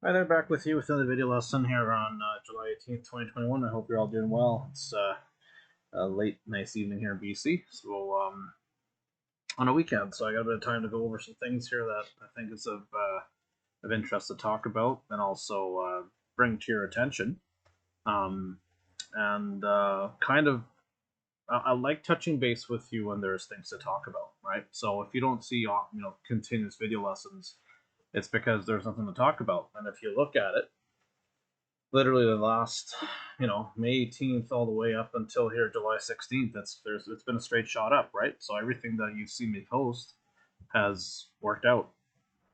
Hi there, back with you with another video lesson here on July 18th, 2021. I hope you're all doing well. It's a late, nice evening here in BC, so on a weekend, so I got a bit of time to go over some things here that I think is of interest to talk about and also bring to your attention. I like touching base with you when there's things to talk about, right? So if you don't see continuous video lessons, it's because there's nothing to talk about. And if you look at it, literally the last, May 18th all the way up until here July 16th, it's been a straight shot up, right? So everything that you've seen me post has worked out,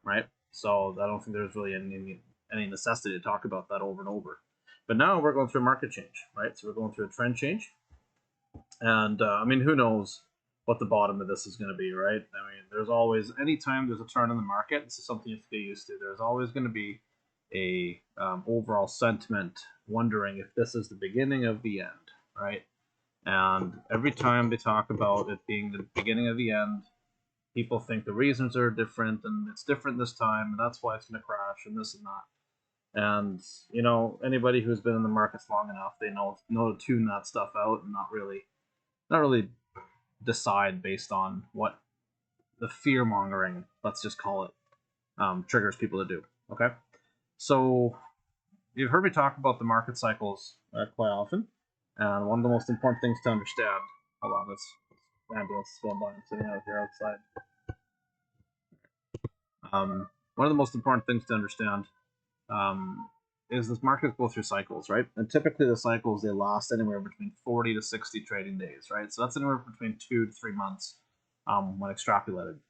right? So I don't think there's really any necessity to talk about that over and over. But now we're going through a market change, right? So we're going through a trend change, and I mean, who knows what the bottom of this is going to be, right? I mean, there's always, anytime there's a turn in the market, this is something you have to get used to. There's always going to be a overall sentiment wondering if this is the beginning of the end, right? And every time they talk about it being the beginning of the end, people think the reasons are different, and it's different this time, and that's why it's going to crash, and this and that. And anybody who's been in the markets long enough, they know to tune that stuff out and not really decide based on what the fear mongering, let's just call it, triggers people to do. Okay, so you've heard me talk about the market cycles quite often, and one of the most important things to understand. Hold on, this ambulance is going by. I'm sitting out here outside. One of the most important things to understand is this markets go through cycles, right? And typically the cycles, they last anywhere between 40 to 60 trading days, right? So that's anywhere between 2 to 3 months when extrapolated.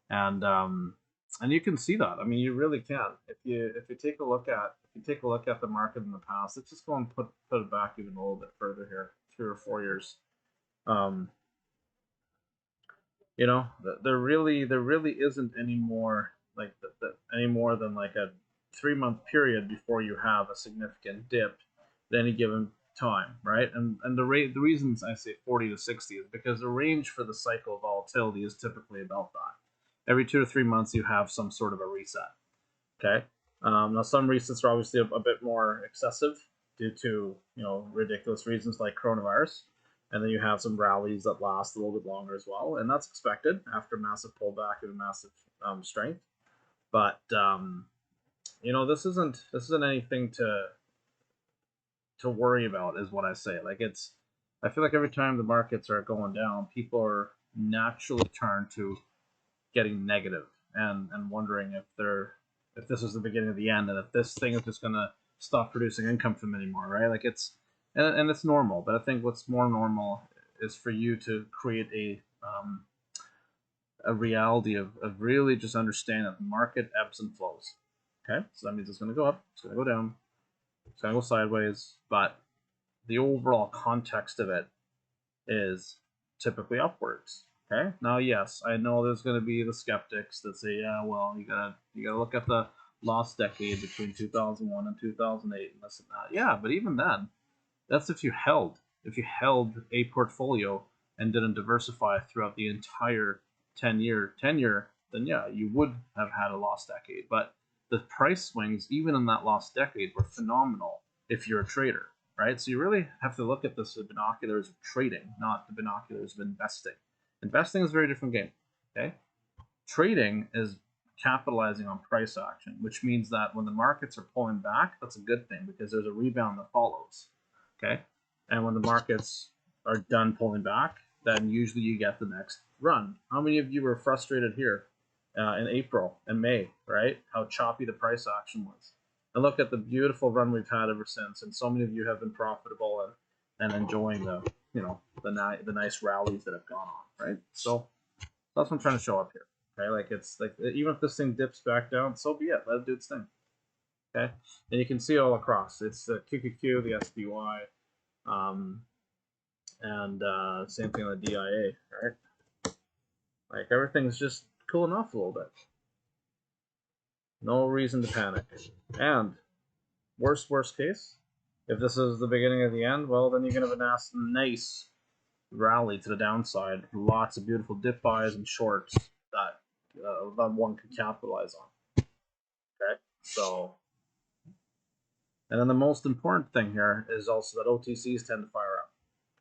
And you can see that. I mean, you really can. If you take a look at the market in the past, let's just go and put it back even a little bit further here, 3 or 4 years. There really isn't any more like any more than like a 3-month period before you have a significant dip at any given time, right? And the reasons I say 40 to 60 is because the range for the cycle of volatility is typically about that. Every 2 to 3 months you have some sort of a reset. Okay. Now some resets are obviously a bit more excessive due to ridiculous reasons like coronavirus. And then you have some rallies that last a little bit longer as well, and that's expected after massive pullback and massive strength. But this isn't anything to worry about, is what I say. Like, I feel like every time the markets are going down, people are naturally turned to getting negative and wondering if this is the beginning of the end, and if this thing is just gonna stop producing income for them anymore, right? Like, it's normal, but I think what's more normal is for you to create a reality of really just understanding that the market ebbs and flows. Okay, so that means it's going to go up, it's going to go down, it's going to go sideways, but the overall context of it is typically upwards. Okay, now yes, I know there's going to be the skeptics that say, yeah, well, you gotta look at the lost decade between 2001 and 2008 and this and that. Yeah, but even then, that's if you held a portfolio and didn't diversify throughout the entire 10-year tenure, then yeah, you would have had a lost decade. But the price swings, even in that lost decade, were phenomenal if you're a trader, right? So you really have to look at this with binoculars of trading, not the binoculars of investing. Investing is a very different game, okay? Trading is capitalizing on price action, which means that when the markets are pulling back, that's a good thing because there's a rebound that follows. Okay, and when the markets are done pulling back, then usually you get the next run. How many of you were frustrated here in April and May, right? How choppy the price action was. And look at the beautiful run we've had ever since, and so many of you have been profitable and enjoying the nice rallies that have gone on, right? So that's what I'm trying to show up here. Okay, like, it's like, even if this thing dips back down, so be it. Let it do its thing. Okay, and you can see all across. It's the QQQ, the SPY, and same thing on the DIA, right? Like, everything's just cooling off a little bit. No reason to panic. And worst case, if this is the beginning of the end, well, then you're gonna have a nice rally to the downside. Lots of beautiful dip buys and shorts that one could capitalize on. Okay, so And then the most important thing here is also that OTCs tend to fire up.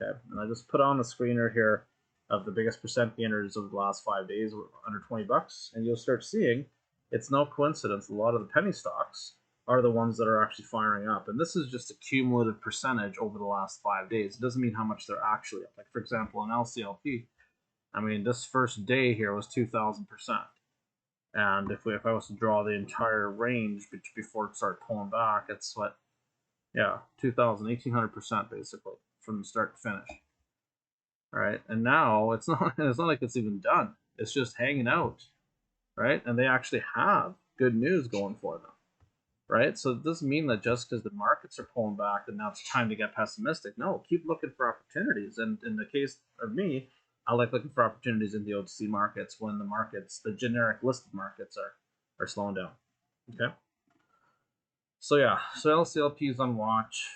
Okay, and I just put on the screener here of the biggest percent gainers of the last 5 days under 20 bucks, and you'll start seeing it's no coincidence a lot of the penny stocks are the ones that are actually firing up. And this is just a cumulative percentage over the last 5 days. It doesn't mean how much they're actually up. Like, for example, in LCLP, I mean, this first day here was 2,000%. And if I was to draw the entire range before it started pulling back, it's what, yeah, 2,000, 1,800% basically from start to finish. Right, and now it's not like it's even done. It's just hanging out, right? And they actually have good news going for them, right? So it doesn't mean that just because the markets are pulling back that now it's time to get pessimistic. No, keep looking for opportunities. And in the case of me, I like looking for opportunities in the OTC markets when the markets, the generic listed markets, are slowing down. Okay. So yeah, so LCLP is on watch.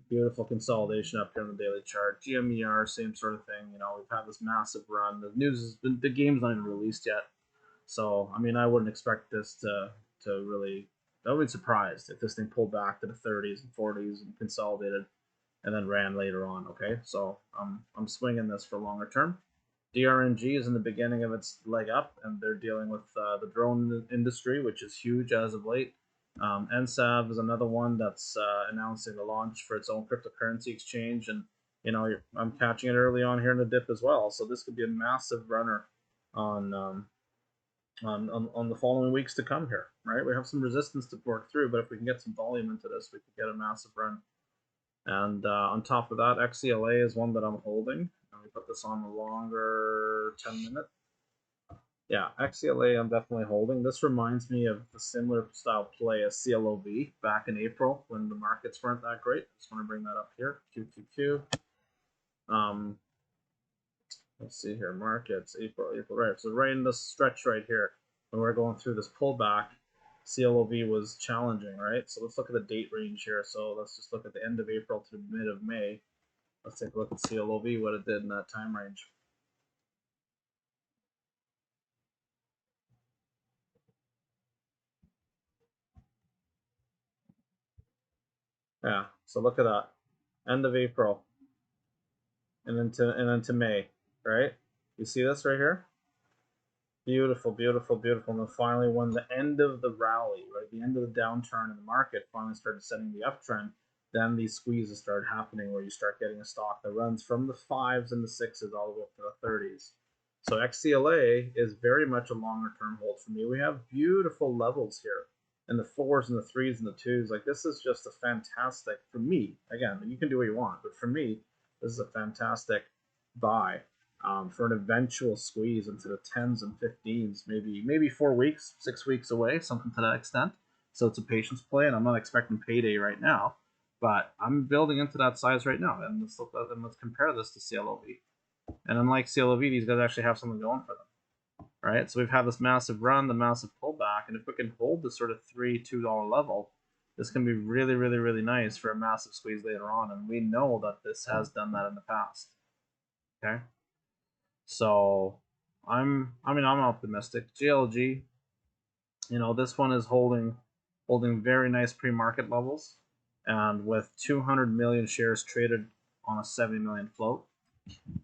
Beautiful consolidation up here on the daily chart. GMER, same sort of thing. You know, we've had this massive run. The news has been, the game's not even released yet. So I mean, I wouldn't expect this to really. I would be surprised if this thing pulled back to the 30s and 40s and consolidated, and then ran later on. Okay, so I'm swinging this for longer term. DRNG is in the beginning of its leg up, and they're dealing with the drone industry, which is huge as of late. NSAV is another one that's announcing the launch for its own cryptocurrency exchange, and you know I'm catching it early on here in the dip as well. So this could be a massive runner on the following weeks to come here. Right, we have some resistance to work through, but if we can get some volume into this, we could get a massive run. And on top of that, XCLA is one that I'm holding. Let me put this on the longer 10-minute. Yeah, XCLA I'm definitely holding. This reminds me of the similar style play as CLOV back in April when the markets weren't that great. Just want to bring that up here. QQQ. Let's see here. Markets, April, right. So right in this stretch right here, when we're going through this pullback, CLOV was challenging, right? So let's look at the date range here. So let's just look at the end of April to mid of May. Let's take a look at CLOV, what it did in that time range. Yeah, so look at that. End of April. And then to May, right? You see this right here? Beautiful, beautiful, beautiful. And then finally, when the end of the rally, right, the end of the downturn in the market finally started setting the uptrend, then these squeezes started happening where you start getting a stock that runs from the 5s and the 6s all the way up to the 30s. So XCLA is very much a longer term hold for me. We have beautiful levels here in the 4s and the 3s and the 2s. Like, this is just a fantastic, for me, again, you can do what you want, but for me, this is a fantastic buy. For an eventual squeeze into the 10s and 15s, maybe 4 weeks, 6 weeks away, something to that extent. So it's a patience play, and I'm not expecting payday right now, but I'm building into that size right now. And let's compare this to CLOV. And unlike CLOV, these guys actually have something going for them, right? So we've had this massive run, the massive pullback, and if we can hold this sort of $3-2 level, this can be really, really, really nice for a massive squeeze later on. And we know that this has done that in the past. Okay. So I'm optimistic. GLG, you know, this one is holding very nice pre-market levels, and with 200 million shares traded on a 70 million float,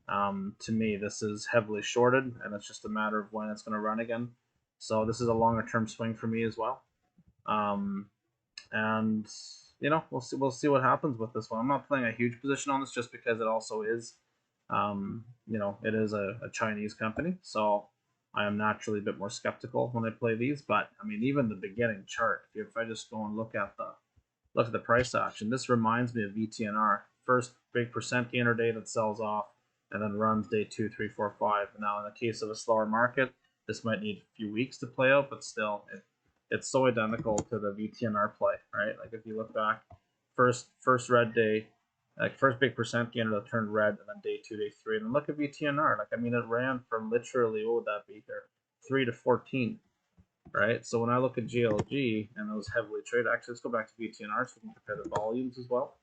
to me this is heavily shorted, and it's just a matter of when it's going to run again. So this is a longer term swing for me as well. And you know, we'll see what happens with this one. I'm not playing a huge position on this just because it also is. You know, it is a Chinese company, so I am naturally a bit more skeptical when I play these. But I mean, even the beginning chart, if I just go and look at the price action, this reminds me of VTNR. First big percent gainer day that sells off, and then runs day 2, 3, 4, 5. Now, in the case of a slower market, this might need a few weeks to play out, but still, it's so identical to the VTNR play, right? Like if you look back, first red day. Like first big percent gainer that turned red, and then day 2, day 3, and then look at VTNR. Like, I mean, it ran from literally, what would that be here, 3 to 14, right? So when I look at GLG and those heavily traded, actually, let's go back to VTNR so we can compare the volumes as well.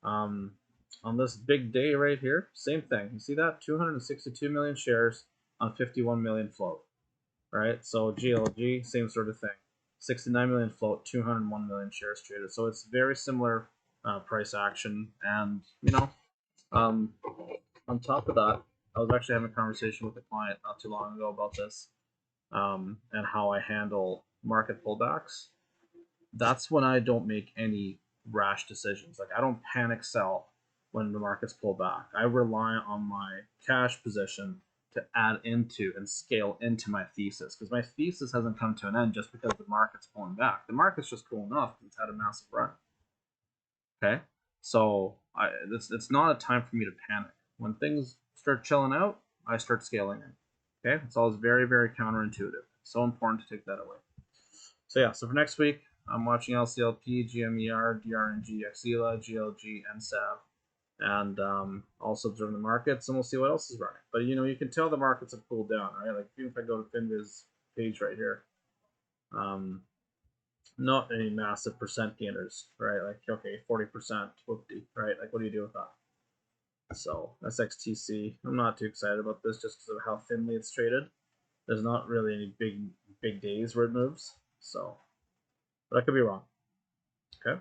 On this big day right here, same thing. You see that 262 million shares on 51 million float, right? So GLG, same sort of thing. 69 million float, 201 million shares traded. So it's very similar price action. And, you know, on top of that, I was actually having a conversation with a client not too long ago about this and how I handle market pullbacks. That's when I don't make any rash decisions. Like, I don't panic sell when the markets pull back. I rely on my cash position to add into and scale into my thesis, because my thesis hasn't come to an end just because the market's pulling back. The market's just cooling off. It's had a massive run. Okay, so it's not a time for me to panic. When things start chilling out, I start scaling in. Okay, it's always very, very counterintuitive. It's so important to take that away. So yeah, so for next week, I'm watching LCLP, GMER, DRNG, XELA, GLG, and SAV, and also observing the markets, and we'll see what else is running. But you know, you can tell the markets have cooled down, right? Like even if I go to Finviz page right here, not any massive percent gainers, right? Like, okay, 40%, whoopty, right? Like, what do you do with that? So SXTC, I'm not too excited about this just because of how thinly it's traded. There's not really any big days where it moves, so, but I could be wrong. Okay.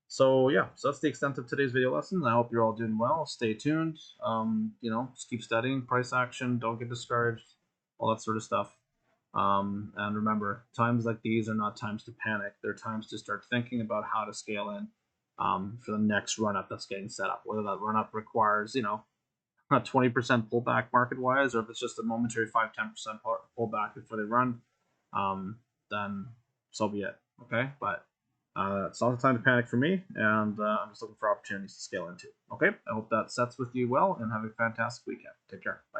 So yeah, so that's the extent of today's video lesson. I hope you're all doing well. Stay tuned. You know, just keep studying price action. Don't get discouraged. All that sort of stuff. And remember, times like these are not times to panic. They're times to start thinking about how to scale in for the next run up that's getting set up. Whether that run up requires, you know, a 20% pullback market wise, or if it's just a momentary 5-10% pullback before they run, then so be it. Okay, but it's not the time to panic for me, and I'm just looking for opportunities to scale into. Okay, I hope that sets with you well, and have a fantastic weekend. Take care. Bye.